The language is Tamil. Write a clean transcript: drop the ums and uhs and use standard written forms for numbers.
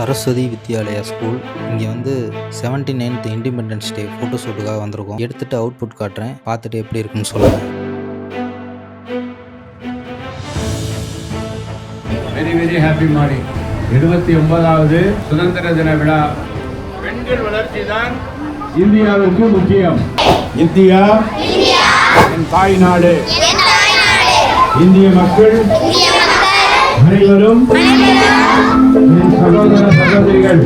சரஸ்வதி வித்யாலயா ஸ்கூல். இங்கே வந்து 79th இண்டிபெண்டன்ஸ் டே ஃபோட்டோ ஷூட்டுக்காக வந்திருக்கோம். எடுத்துகிட்டு அவுட்புட் காட்டுறேன், பார்த்துட்டு எப்படி இருக்குன்னு சொல்லுங்கள். Very very happy morning. 29வது சுதந்திர தின விழா. பெண்கள் வளர்ச்சி தான் இந்தியாவிற்கு முக்கியம். இந்தியா என் தாய் நாடு. இந்திய மக்கள் அனைவரும் என் சகோதர சகோதரிகள்.